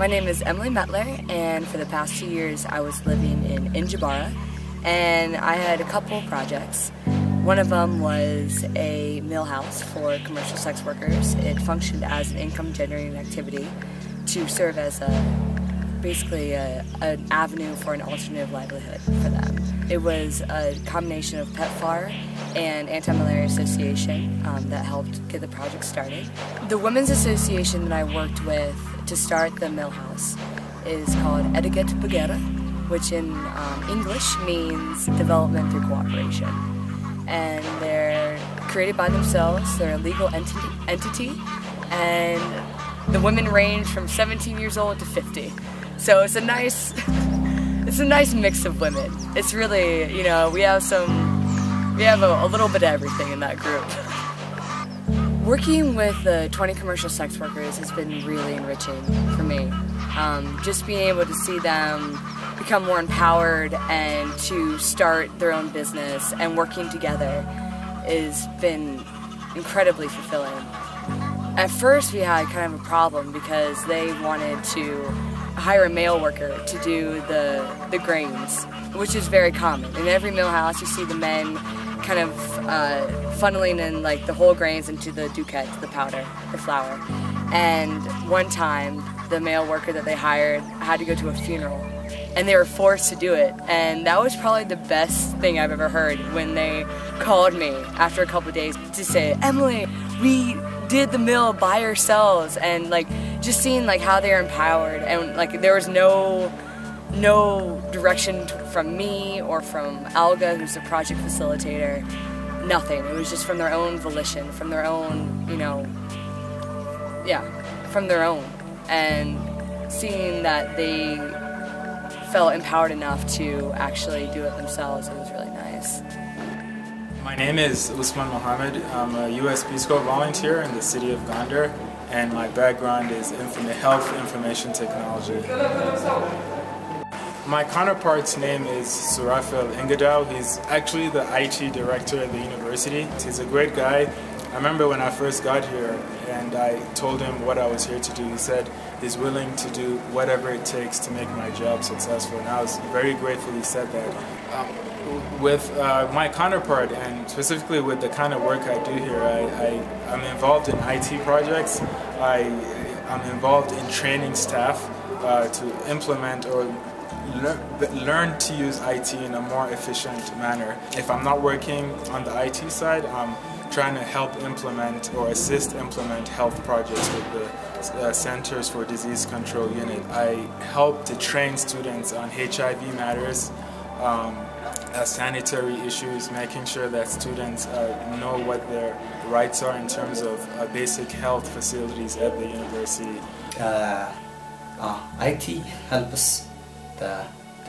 My name is Emily Metler, and for the past 2 years I was living in Njibara, and I had a couple projects. One of them was a mill house for commercial sex workers. It functioned as an income generating activity to serve as basically an avenue for an alternative livelihood for them. It was a combination of PEPFAR and Anti-Malaria Association that helped get the project started. The women's association that I worked with to start the mill house is called Etiquette Bagera, which in English means development through cooperation. And they're created by themselves, they're a legal entity, and the women range from 17 years old to 50. So it's a nice mix of women. It's really, you know, we have a little bit of everything in that group. Working with the 20 commercial sex workers has been really enriching for me. Just being able to see them become more empowered and to start their own business and working together has been incredibly fulfilling. At first we had kind of a problem because they wanted to hire a male worker to do the grains, which is very common. In every mill house you see the men kind of funneling in like the whole grains into the duquette, the powder, the flour. And one time the male worker that they hired had to go to a funeral and they were forced to do it, and that was probably the best thing I've ever heard when they called me after a couple of days to say, "Emily, we did the mill by ourselves," and like just seeing like how they're empowered, and like there was no direction from me or from Alga, who's the project facilitator. Nothing. It was just from their own volition, from their own, you know, from their own. And seeing that they felt empowered enough to actually do it themselves, it was really nice. My name is Usman Mohammed. I'm a U.S. Peace Corps volunteer in the city of Gondar, and my background is health information technology. My counterpart's name is Surafel Ingadao. He's actually the IT director at the university. He's a great guy. I remember when I first got here and I told him what I was here to do, he said he's willing to do whatever it takes to make my job successful, and I was very grateful he said that. With my counterpart, and specifically with the kind of work I do here, I'm involved in IT projects. I'm involved in training staff to implement or learn to use IT in a more efficient manner. If I'm not working on the IT side, I'm trying to help implement or assist implement health projects with the Centers for Disease Control Unit. I help to train students on HIV matters, sanitary issues, making sure that students know what their rights are in terms of basic health facilities at the university. IT helps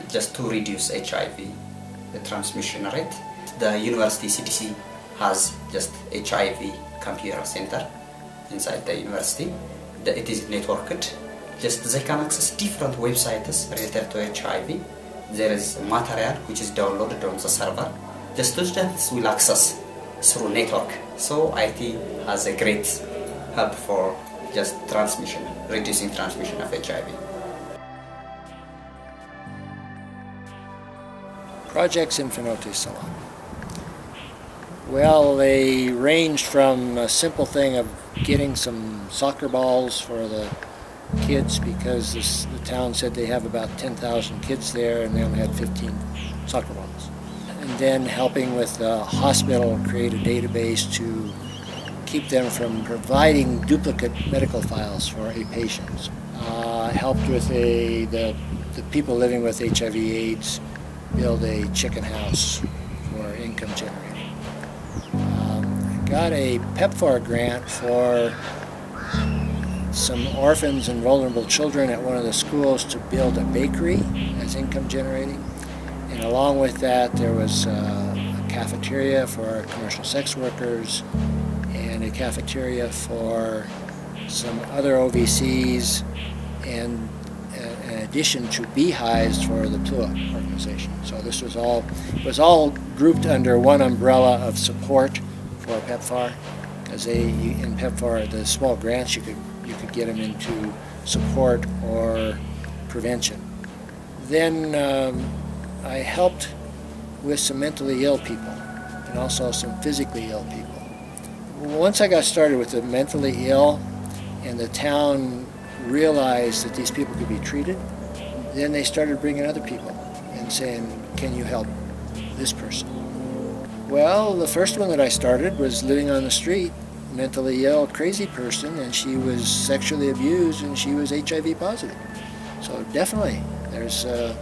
just to reduce HIV, the transmission rate. The university CDC has just HIV computer center inside the university. It is networked. Just they can access different websites related to HIV. There is material which is downloaded on the server. The students will access through network. So IT has a great help for just transmission, reducing transmission of HIV. Projects in Finote Salon. Well, they ranged from a simple thing of getting some soccer balls for the kids, because the town said they have about 10,000 kids there and they only had 15 soccer balls. And then helping with the hospital create a database to keep them from providing duplicate medical files for a patient. Helped with the people living with HIV/AIDS build a chicken house for income generating. Got a PEPFAR grant for some orphans and vulnerable children at one of the schools to build a bakery as income generating. And along with that there was a cafeteria for commercial sex workers and a cafeteria for some other OVCs, and in addition to beehives for the PLUA organization. So this was all grouped under one umbrella of support for PEPFAR, because in PEPFAR, the small grants you could get them into support or prevention. Then I helped with some mentally ill people and also some physically ill people. Once I got started with the mentally ill and the town realized that these people could be treated, then they started bringing other people and saying, can you help this person? Well, the first one that I started was living on the street, mentally ill, crazy person, and she was sexually abused and she was HIV positive. So definitely there's the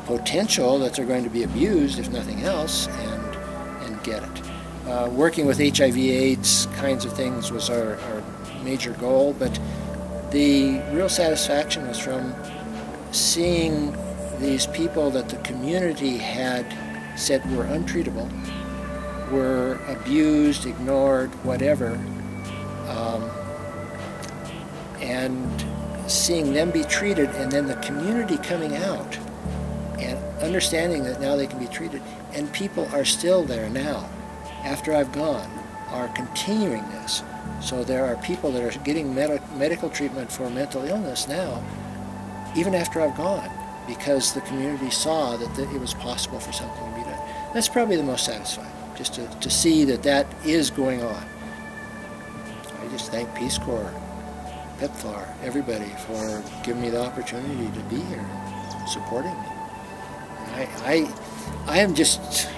potential that they're going to be abused, if nothing else, and get it. Working with HIV/AIDS kinds of things was our major goal, but the real satisfaction was from seeing these people that the community had said were untreatable, were abused, ignored, whatever, and seeing them be treated, and then the community coming out and understanding that now they can be treated. And people are still there now, after I've gone, are continuing this. So there are people that are getting medical treatment for mental illness now, even after I've gone, because the community saw that it was possible for something to be done. That's probably the most satisfying, just to see that that is going on. I just thank Peace Corps, PEPFAR, everybody for giving me the opportunity to be here and supporting me. I am just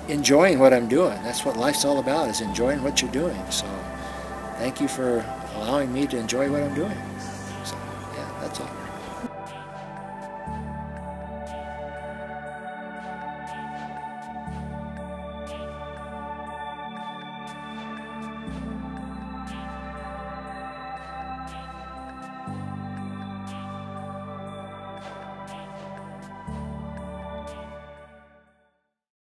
enjoying what I'm doing. That's what life's all about, is enjoying what you're doing. So thank you for allowing me to enjoy what I'm doing.